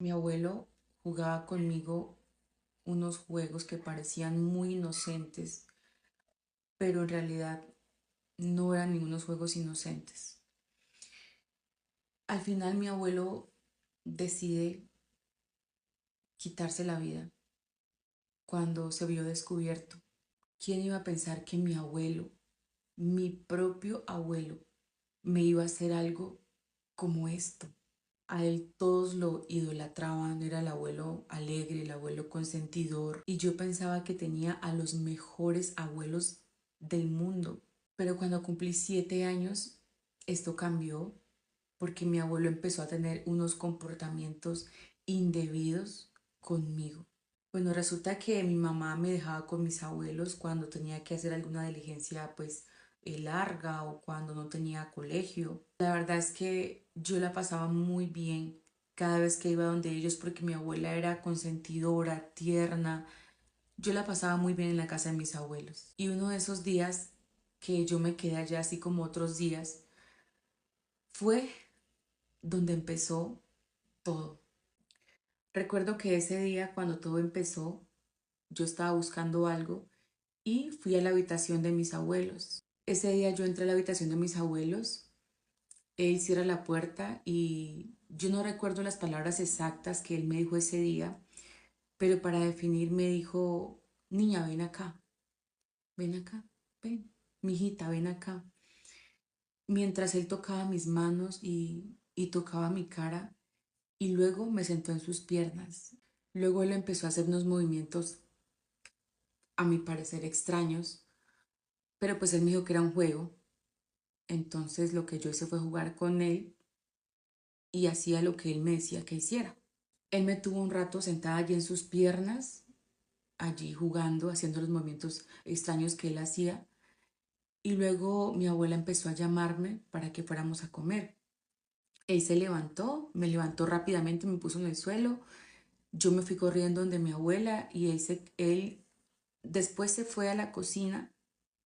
Mi abuelo jugaba conmigo unos juegos que parecían muy inocentes, pero en realidad no eran ningunos juegos inocentes. Al final mi abuelo decide quitarse la vida cuando se vio descubierto. ¿Quién iba a pensar que mi abuelo, mi propio abuelo, me iba a hacer algo como esto? A él todos lo idolatraban, era el abuelo alegre, el abuelo consentidor, y yo pensaba que tenía a los mejores abuelos del mundo. Pero cuando cumplí 7 años, esto cambió porque mi abuelo empezó a tener unos comportamientos indebidos conmigo. Bueno, resulta que mi mamá me dejaba con mis abuelos cuando tenía que hacer alguna diligencia pues larga o cuando no tenía colegio. La verdad es que yo la pasaba muy bien cada vez que iba donde ellos porque mi abuela era consentidora, tierna. Yo la pasaba muy bien en la casa de mis abuelos. Y uno de esos días que yo me quedé allá, así como otros días, fue donde empezó todo. Recuerdo que ese día, cuando todo empezó, yo estaba buscando algo y fui a la habitación de mis abuelos. Ese día yo entré a la habitación de mis abuelos, él cierra la puerta y yo no recuerdo las palabras exactas que él me dijo ese día, pero para definir me dijo, niña, ven acá, ven, mijita, ven acá. Mientras él tocaba mis manos y tocaba mi cara y luego me sentó en sus piernas. Luego él empezó a hacer unos movimientos a mi parecer extraños, pero pues él me dijo que era un juego. Entonces lo que yo hice fue jugar con él y hacía lo que él me decía que hiciera. Él me tuvo un rato sentada allí en sus piernas, allí jugando, haciendo los movimientos extraños que él hacía. Y luego mi abuela empezó a llamarme para que fuéramos a comer. Él se levantó, me levantó rápidamente, me puso en el suelo. Yo me fui corriendo donde mi abuela y él después se fue a la cocina,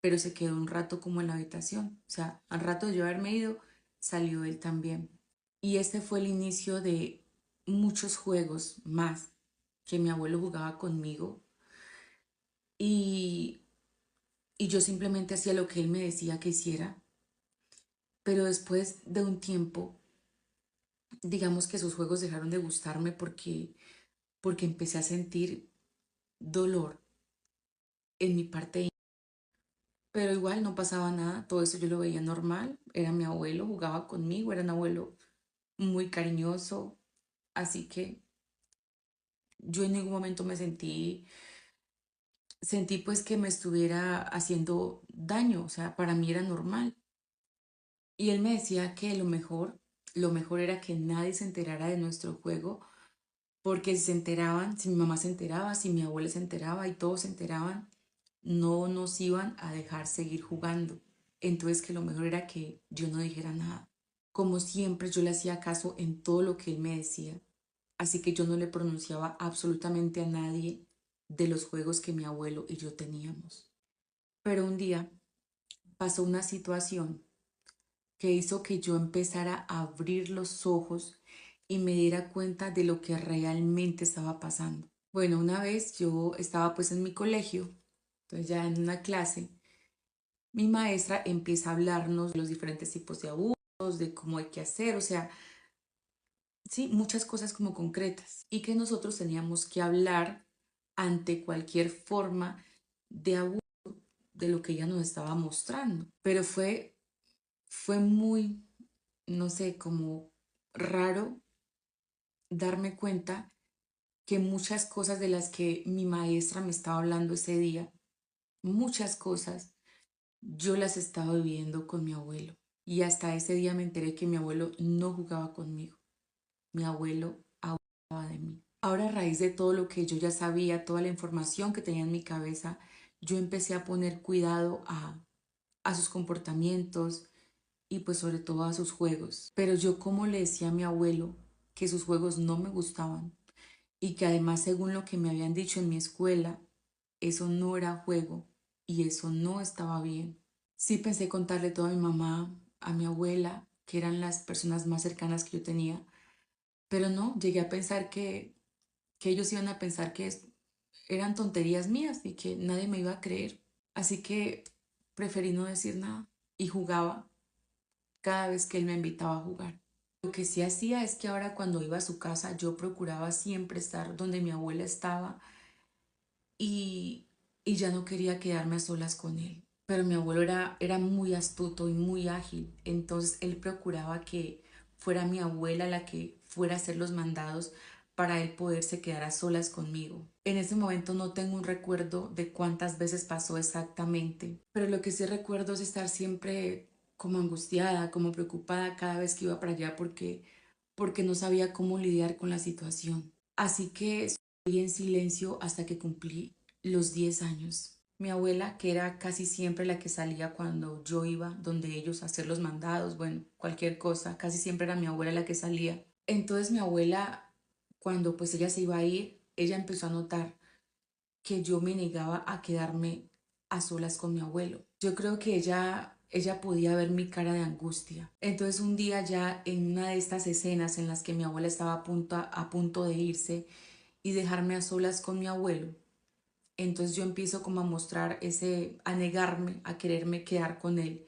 pero se quedó un rato como en la habitación. O sea, al rato de yo haberme ido, salió él también. Y este fue el inicio de muchos juegos más que mi abuelo jugaba conmigo y, y yo simplemente hacía lo que él me decía que hiciera. Pero después de un tiempo, digamos que esos juegos dejaron de gustarme porque empecé a sentir dolor en mi parte. Pero igual no pasaba nada, todo eso yo lo veía normal, era mi abuelo, jugaba conmigo, era un abuelo muy cariñoso, así que yo en ningún momento sentí pues que me estuviera haciendo daño, o sea, para mí era normal. Y él me decía que lo mejor era que nadie se enterara de nuestro juego, porque si se enteraban, si mi mamá se enteraba, si mi abuela se enteraba y todos se enteraban, no nos iban a dejar seguir jugando. Entonces que lo mejor era que yo no dijera nada. Como siempre, yo le hacía caso en todo lo que él me decía, así que yo no le pronunciaba absolutamente a nadie de los juegos que mi abuelo y yo teníamos. Pero un día pasó una situación que hizo que yo empezara a abrir los ojos y me diera cuenta de lo que realmente estaba pasando. Bueno, una vez yo estaba pues en mi colegio, entonces ya en una clase, mi maestra empieza a hablarnos de los diferentes tipos de abusos, de cómo hay que hacer, o sea, sí, muchas cosas como concretas y que nosotros teníamos que hablar ante cualquier forma de abuso de lo que ella nos estaba mostrando. Pero fue muy, no sé, como raro darme cuenta que muchas cosas de las que mi maestra me estaba hablando ese día, muchas cosas, yo las estaba viviendo con mi abuelo. Y hasta ese día me enteré que mi abuelo no jugaba conmigo. Mi abuelo abusaba de mí. Ahora, a raíz de todo lo que yo ya sabía, toda la información que tenía en mi cabeza, yo empecé a poner cuidado a sus comportamientos y pues sobre todo a sus juegos. Pero yo como le decía a mi abuelo que sus juegos no me gustaban y que además según lo que me habían dicho en mi escuela, eso no era juego y eso no estaba bien. Sí pensé contarle todo a mi mamá, a mi abuela, que eran las personas más cercanas que yo tenía, Pero no, llegué a pensar que ellos iban a pensar que eran tonterías mías y que nadie me iba a creer. Así que preferí no decir nada y jugaba cada vez que él me invitaba a jugar. Lo que sí hacía es que ahora cuando iba a su casa yo procuraba siempre estar donde mi abuela estaba y, y ya no quería quedarme a solas con él. Pero mi abuelo era muy astuto y muy ágil, entonces él procuraba que fuera mi abuela la que fuera a hacer los mandados para él poderse quedar a solas conmigo. En ese momento no tengo un recuerdo de cuántas veces pasó exactamente, pero lo que sí recuerdo es estar siempre como angustiada, como preocupada cada vez que iba para allá porque no sabía cómo lidiar con la situación. Así que estuve en silencio hasta que cumplí los 10 años. Mi abuela, que era casi siempre la que salía cuando yo iba donde ellos a hacer los mandados, bueno, cualquier cosa, casi siempre era mi abuela la que salía. Entonces mi abuela, cuando pues ella se iba a ir, ella empezó a notar que yo me negaba a quedarme a solas con mi abuelo. Yo creo que ella podía ver mi cara de angustia. Entonces un día ya en una de estas escenas en las que mi abuela estaba a punto de irse y dejarme a solas con mi abuelo, entonces yo empiezo como a mostrar a negarme, a quererme quedar con él.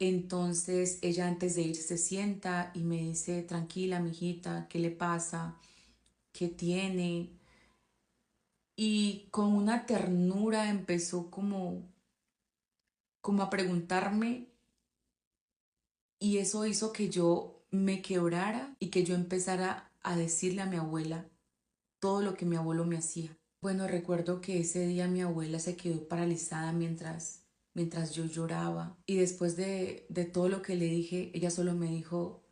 Entonces ella antes de irse se sienta y me dice, tranquila, mijita, ¿qué le pasa? ¿Qué tiene? Y con una ternura empezó como a preguntarme y eso hizo que yo me quebrara y que yo empezara a decirle a mi abuela todo lo que mi abuelo me hacía. Bueno, recuerdo que ese día mi abuela se quedó paralizada mientras yo lloraba y después de todo lo que le dije, ella solo me dijo,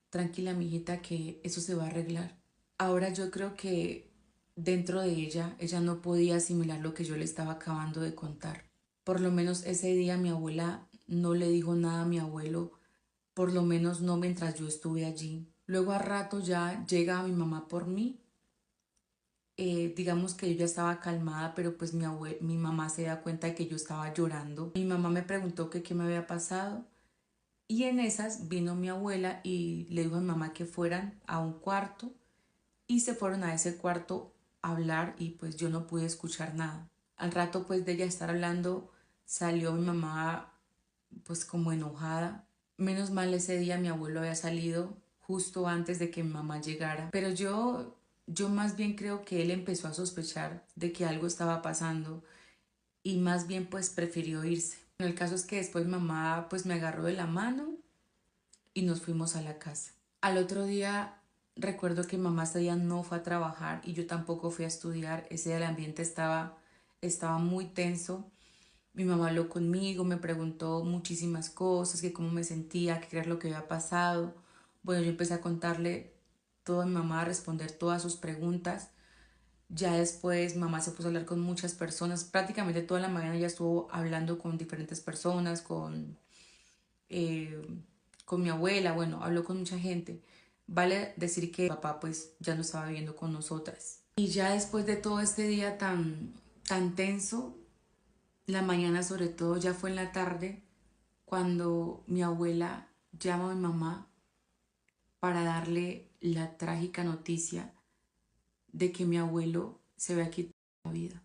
tranquila, mijita, que eso se va a arreglar. Ahora yo creo que dentro de ella no podía asimilar lo que yo le estaba acabando de contar. Por lo menos ese día mi abuela no le dijo nada a mi abuelo, por lo menos no mientras yo estuve allí. Luego a rato ya llega mi mamá por mí. Digamos que yo ya estaba calmada, pero pues mi mamá se da cuenta de que yo estaba llorando. Mi mamá me preguntó que qué me había pasado y en esas vino mi abuela y le dijo a mi mamá que fueran a un cuarto y se fueron a ese cuarto a hablar y pues yo no pude escuchar nada. Al rato pues de ella estar hablando salió mi mamá pues como enojada. Menos mal ese día mi abuelo había salido justo antes de que mi mamá llegara, pero yo más bien creo que él empezó a sospechar de que algo estaba pasando y más bien pues prefirió irse. El caso es que después mamá pues me agarró de la mano y nos fuimos a la casa. Al otro día recuerdo que mamá ese día no fue a trabajar y yo tampoco fui a estudiar. Ese día el ambiente estaba muy tenso. Mi mamá habló conmigo, me preguntó muchísimas cosas, que cómo me sentía, qué era lo que había pasado. Bueno, yo empecé a contarle todo a mi mamá, a responder todas sus preguntas. Ya después mamá se puso a hablar con muchas personas. Prácticamente toda la mañana ya estuvo hablando con diferentes personas, eh, con mi abuela, bueno, habló con mucha gente. Vale decir que papá pues ya no estaba viviendo con nosotras. Y ya después de todo este día tan tenso, la mañana sobre todo, ya fue en la tarde, cuando mi abuela llama a mi mamá para darle la trágica noticia de que mi abuelo se había quitado la vida.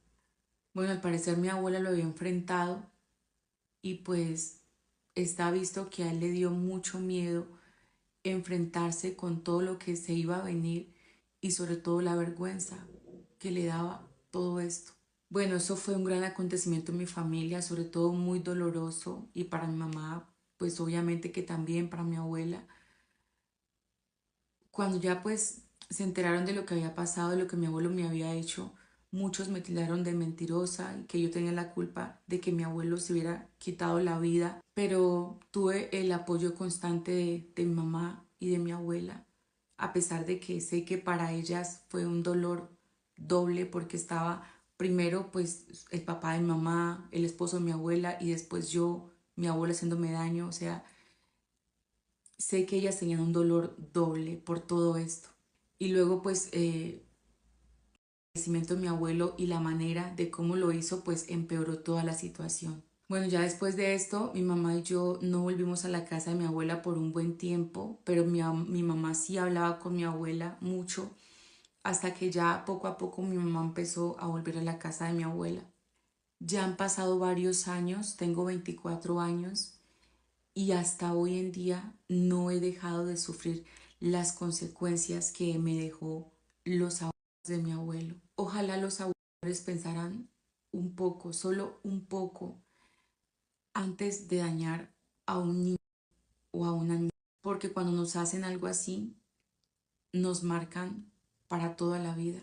Bueno, al parecer mi abuela lo había enfrentado y pues está visto que a él le dio mucho miedo enfrentarse con todo lo que se iba a venir y sobre todo la vergüenza que le daba todo esto. Bueno, eso fue un gran acontecimiento en mi familia, sobre todo muy doloroso y para mi mamá, pues obviamente que también para mi abuela. Cuando ya pues se enteraron de lo que había pasado, de lo que mi abuelo me había hecho, muchos me tildaron de mentirosa y que yo tenía la culpa de que mi abuelo se hubiera quitado la vida, pero tuve el apoyo constante de mi mamá y de mi abuela, a pesar de que sé que para ellas fue un dolor doble porque estaba primero pues el papá de mi mamá, el esposo de mi abuela y después yo, mi abuela haciéndome daño, o sea, sé que ellas tenían un dolor doble por todo esto. Y luego pues el fallecimiento de mi abuelo y la manera de cómo lo hizo pues empeoró toda la situación. Bueno, ya después de esto, mi mamá y yo no volvimos a la casa de mi abuela por un buen tiempo, pero mi mamá sí hablaba con mi abuela mucho, hasta que ya poco a poco mi mamá empezó a volver a la casa de mi abuela. Ya han pasado varios años, tengo 24 años y hasta hoy en día no he dejado de sufrir las consecuencias que me dejó los abuelos de mi abuelo. Ojalá los abuelos pensaran un poco, solo un poco, antes de dañar a un niño o a una niña, porque cuando nos hacen algo así, nos marcan para toda la vida.